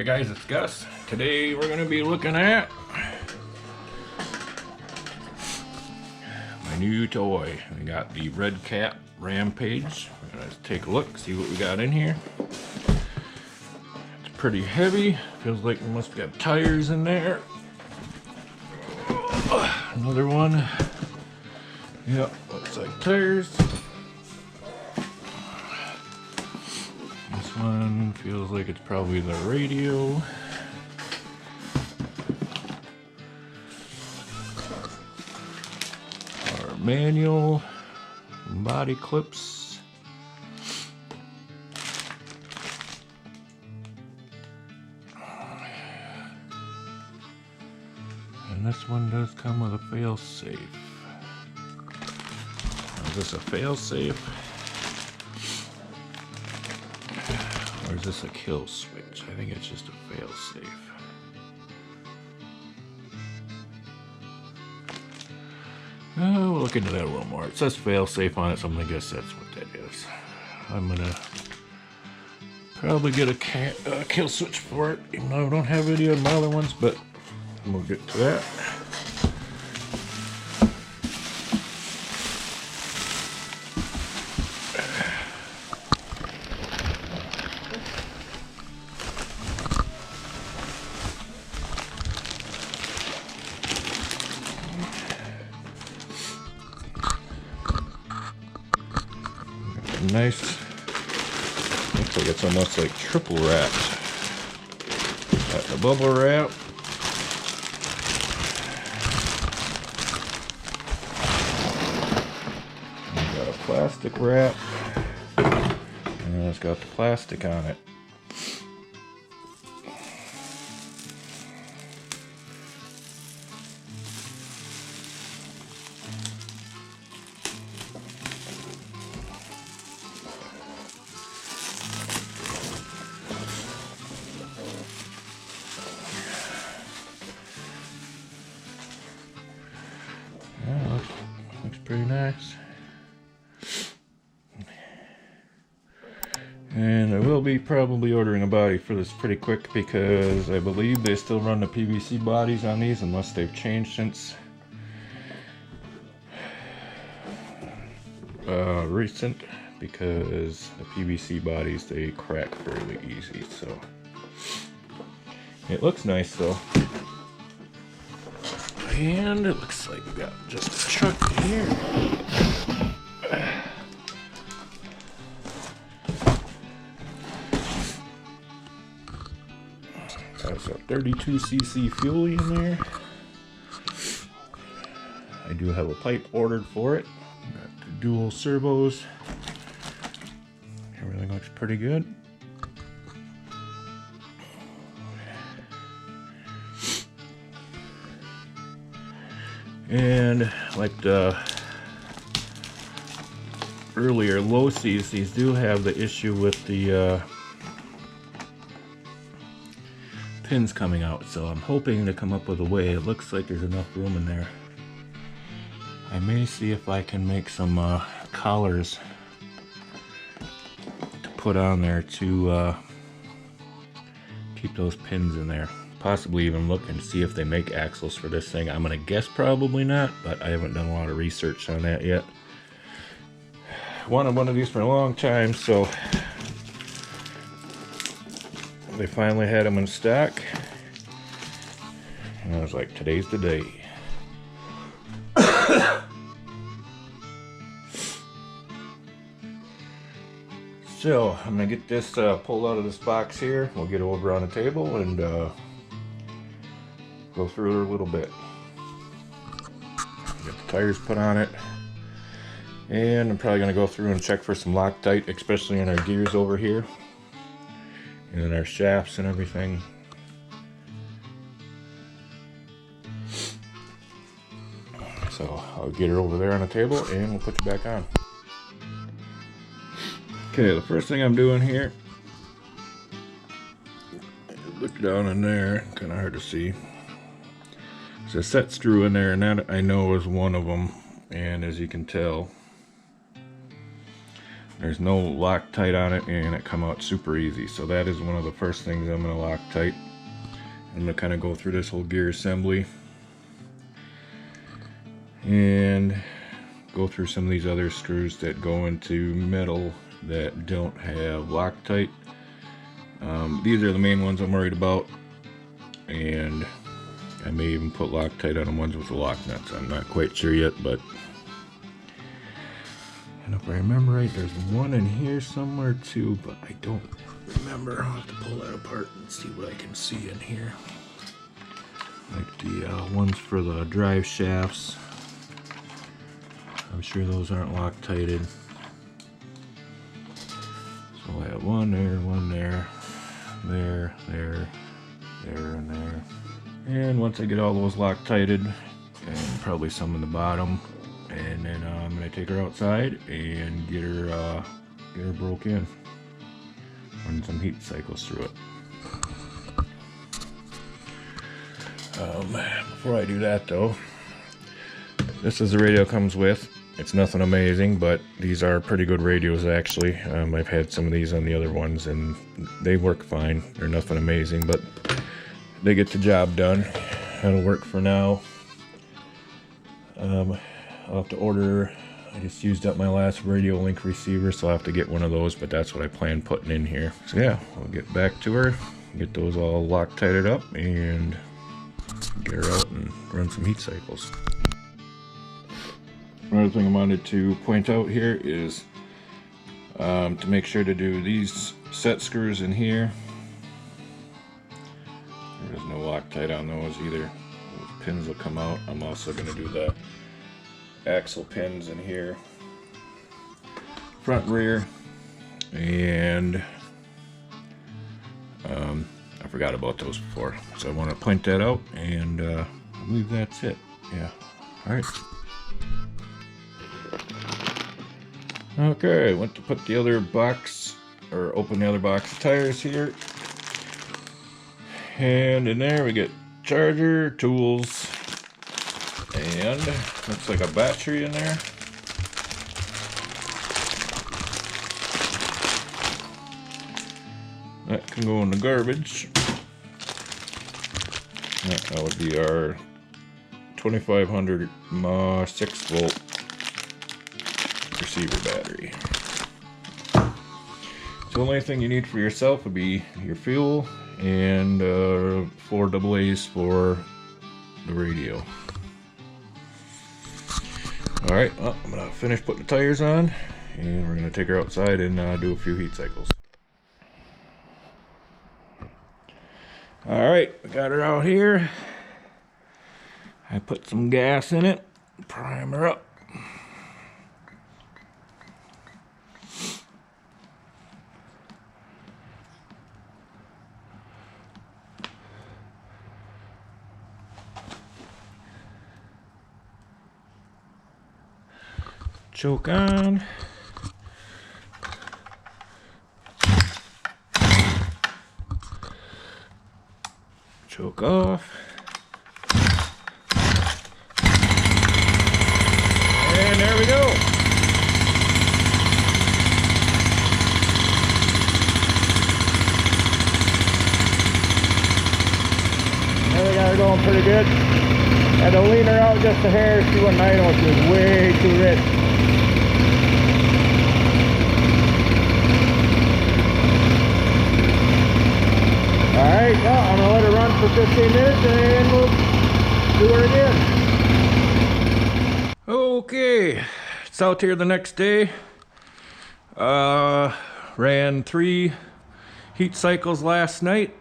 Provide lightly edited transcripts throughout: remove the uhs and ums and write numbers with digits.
Hey guys, it's Gus. Today we're going to be looking at my new toy. We got the REDCAT Rampage. We're going to take a look, see what we got in here. It's pretty heavy. Feels like we must have tires in there. Another one. Yep, looks like tires. This one feels like it's probably the radio. Our manual, body clips. And this one does come with a fail-safe. Is this a fail-safe? Or is this a kill switch? I think it's just a fail-safe. We'll look into that a little more. It says fail-safe on it, so I'm gonna guess that's what that is. I'm gonna probably get a kill switch for it, even though I don't have any of my other ones, but we'll get to that. Nice. Looks like it's almost like triple wrapped. Got the bubble wrap. And got a plastic wrap. And it's got the plastic on it. Looks pretty nice. And I will be probably ordering a body for this pretty quick because I believe they still run the PVC bodies on these unless they've changed since recent, because the PVC bodies, they crack fairly easy. So it looks nice though. And it looks like we got just a truck here. Got some 32cc fuel in there. I do have a pipe ordered for it. Got the dual servos. Everything looks pretty good. And like the earlier low C's, these do have the issue with the pins coming out, so I'm hoping to come up with a way. It looks like there's enough room in there. I may see if I can make some collars to put on there to keep those pins in there. Possibly even look and see if they make axles for this thing. I'm gonna guess probably not, but I haven't done a lot of research on that yet. Wanted one of these for a long time, so they finally had them in stock. And I was like, today's the day. So I'm gonna get this pulled out of this box here. We'll get over on the table and go through it a little bit. Get the tires put on it. And I'm probably going to go through and check for some Loctite, especially in our gears over here. And in our shafts and everything. So I'll get her over there on the table and we'll put you back on. Okay, the first thing I'm doing here, look down in there, kind of hard to see. There's a set screw in there, and that I know is one of them. And as you can tell, There's no Loctite on it, and it come out super easy. So that is one of the first things I'm going to Loctite. I'm going to kind of go through this whole gear assembly and go through some of these other screws that go into metal that don't have Loctite. These are the main ones I'm worried about, and I may even put Loctite on the ones with the lock nuts. I'm not quite sure yet, but and if I remember right, there's one in here somewhere too, but I don't remember. I'll have to pull that apart and see what I can see in here. Like the ones for the drive shafts. I'm sure those aren't Loctited. So I have one there, there, and there. And once I get all those Loctited, and probably some in the bottom, and then I'm gonna take her outside and get her broke in. Run some heat cycles through it. Before I do that though, this is the radio it comes with. It's nothing amazing, but these are pretty good radios actually. I've had some of these on the other ones and they work fine. They're nothing amazing, but they get the job done. That'll work for now. I'll have to order. I just used up my last radio link receiver, so I'll have to get one of those, but that's what I plan putting in here. So yeah, we'll get back to her, get those all Loctited up, and get her out and run some heat cycles. Another thing I wanted to point out here is to make sure to do these set screws in here. There's no Loctite on those either. Those pins will come out. I'm also going to do the axle pins in here, front, rear, and I forgot about those before, so I want to point that out, and I believe that's it. Yeah. All right. Okay, went to put the other box, or open the other box of tires here, and in there we get charger, tools, and looks like a battery in there. That can go in the garbage. That would be our 2500 mAh 6-volt receiver battery. So the only thing you need for yourself would be your fuel and 4 AA's for the radio. Alright, well, I'm going to finish putting the tires on, and we're going to take her outside and do a few heat cycles. Alright, we got her out here. I put some gas in it, prime her up. Choke on. Choke off. And there we go. There we got her going pretty good. Had to lean her out just a hair. She wasn't idle. She was way too rich. Alright, well, I'm going to let her run for 15 minutes and we'll do her again. Okay, it's out here the next day. Ran 3 heat cycles last night.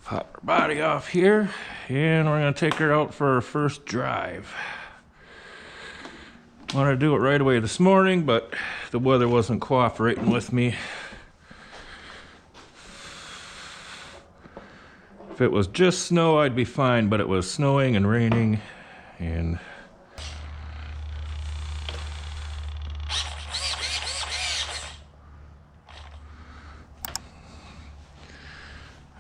Pop her body off here, and we're going to take her out for our first drive. Wanted to do it right away this morning, but the weather wasn't cooperating with me. If it was just snow, I'd be fine, but it was snowing and raining, and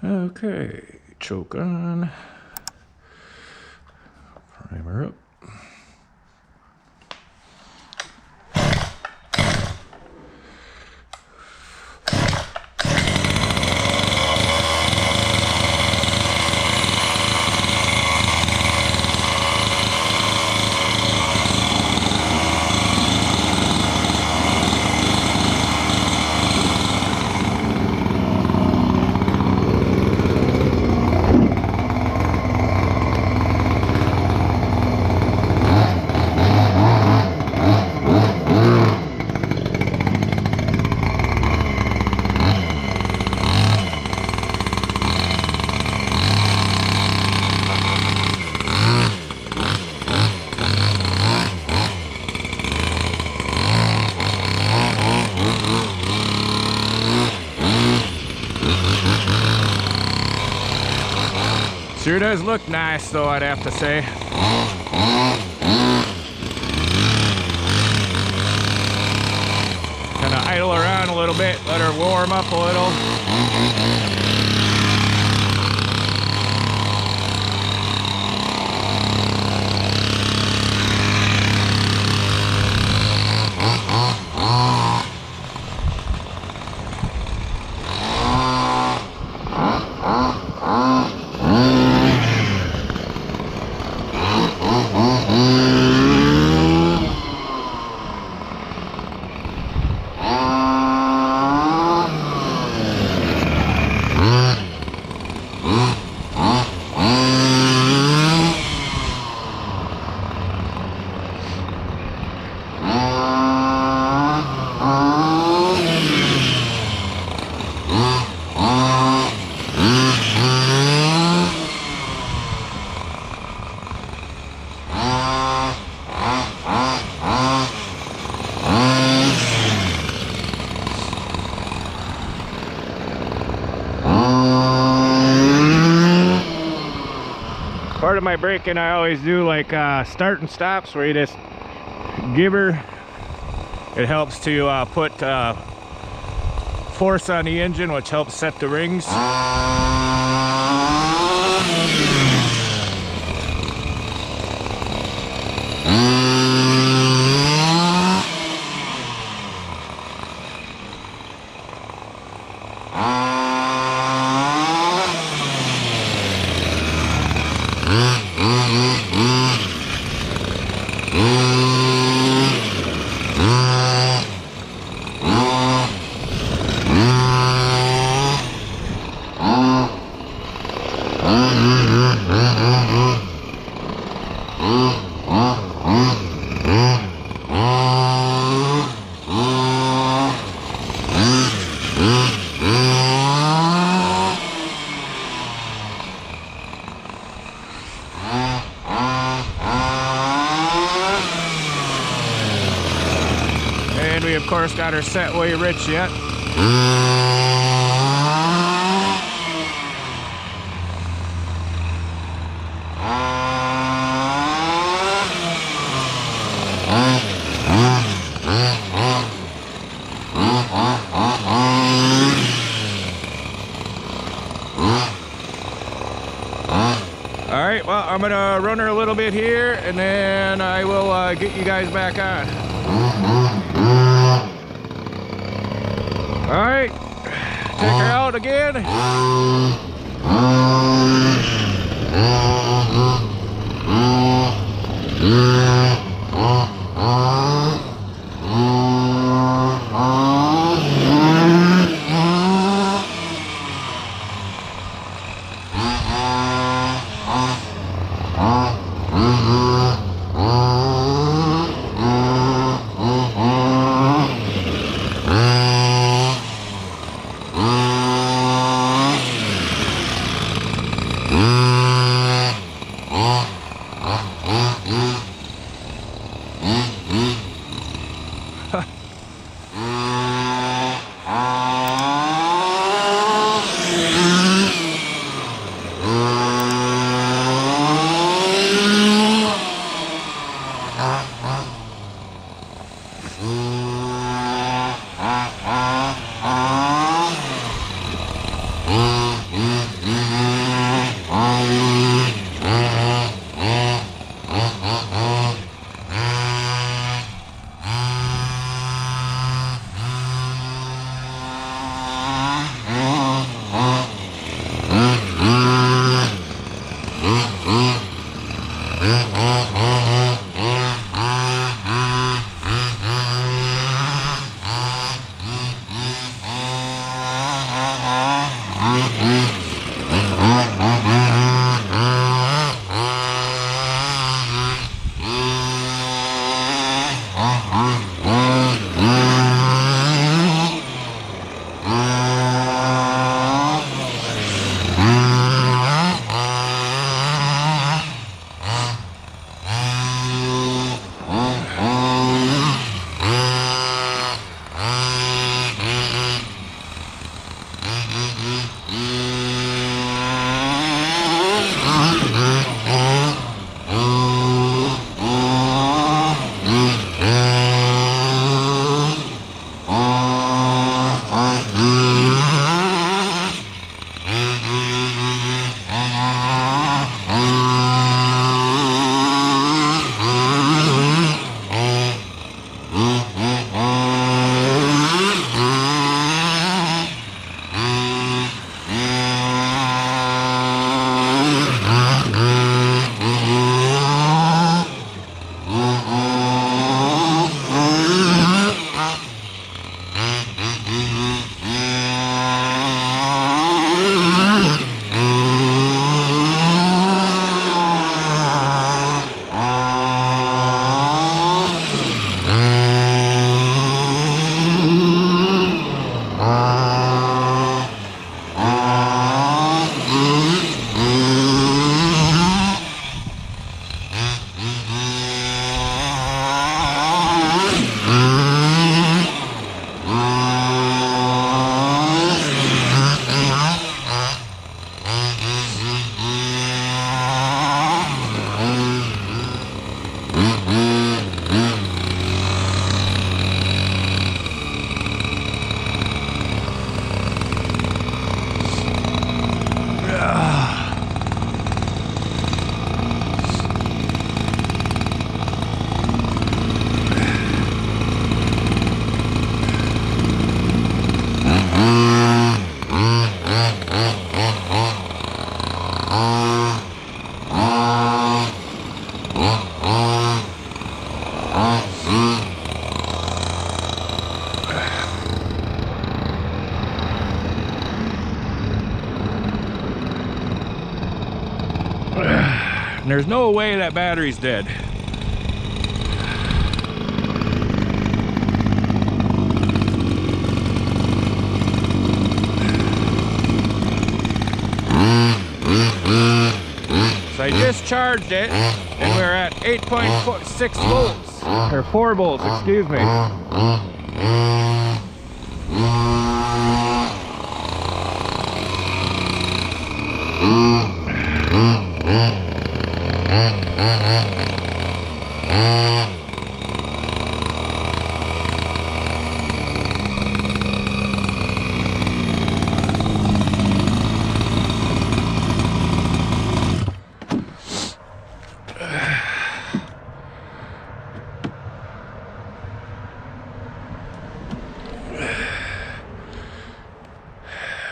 okay, choke on. Primer up. Sure does look nice though, I'd have to say. Kind of idle around a little bit, let her warm up a little. Part of my braking, I always do like start and stops where you just give her. It helps to put force on the engine, which helps set the rings. And we of course got her set way rich yet. Alright, well, I'm gonna run her a little bit here and then I will get you guys back on. Alright, take her out again. And there's no way that battery's dead. So I just charged it, and we're at 8.6 volts, or 4 volts, excuse me.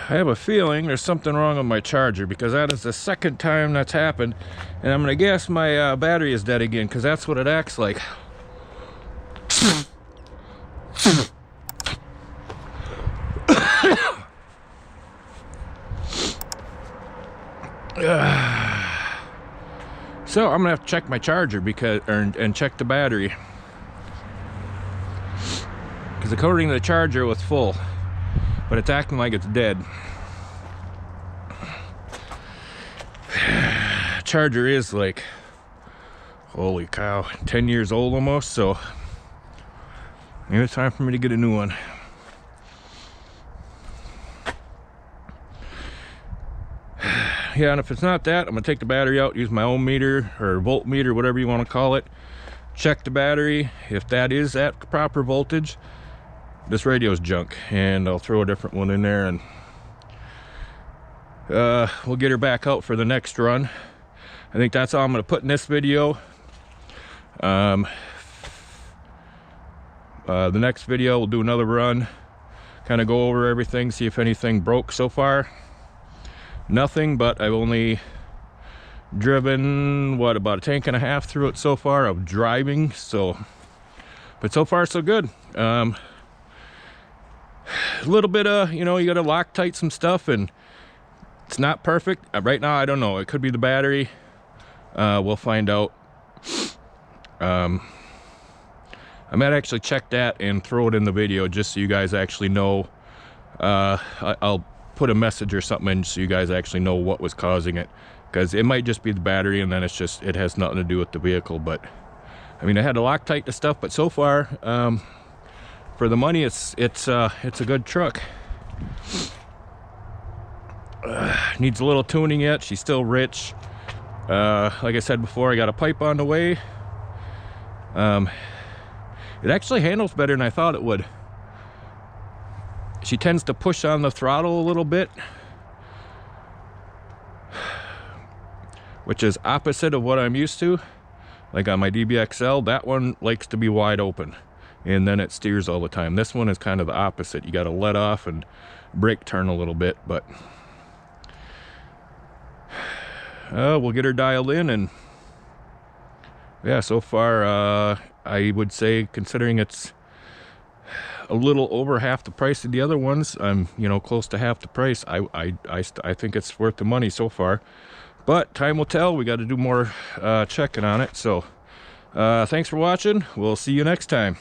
I have a feeling there's something wrong with my charger, because that is the second time that's happened, and I'm gonna guess my battery is dead again, because that's what it acts like. So I'm gonna have to check my charger and check the battery, because according to the charger it was full, but it's acting like it's dead. Charger is like, holy cow, 10 years old almost, so maybe it's time for me to get a new one. Yeah, and if it's not that, I'm gonna take the battery out, use my ohm meter or voltmeter, whatever you want to call it, check the battery. If that is at proper voltage, this radio's junk, and I'll throw a different one in there, and we'll get her back out for the next run. I think that's all I'm going to put in this video. The next video we'll do another run, kind of go over everything, see if anything broke. So far nothing, but I've only driven what, about a tank and a half through it so far of driving, so but so far so good. A little bit of, you know, you got to Loctite some stuff, and it's not perfect right now. I don't know, it could be the battery. We'll find out. I might actually check that and throw it in the video just so you guys actually know. I'll put a message or something in so you guys actually know what was causing it, because it might just be the battery, and then it's just, it has nothing to do with the vehicle. But I mean, I had to Loctite the stuff, but so far for the money, it's a good truck. Needs a little tuning yet. She's still rich. Like I said before, I got a pipe on the way. It actually handles better than I thought it would. She tends to push on the throttle a little bit, which is opposite of what I'm used to. Like on my DBXL, that one likes to be wide open, and then it steers all the time. This one is kind of the opposite. You got to let off and brake turn a little bit, but we'll get her dialed in. And yeah, so far I would say, considering it's a little over half the price of the other ones, I'm, you know, close to half the price. I think it's worth the money so far, but time will tell. We got to do more checking on it. So thanks for watching. We'll see you next time.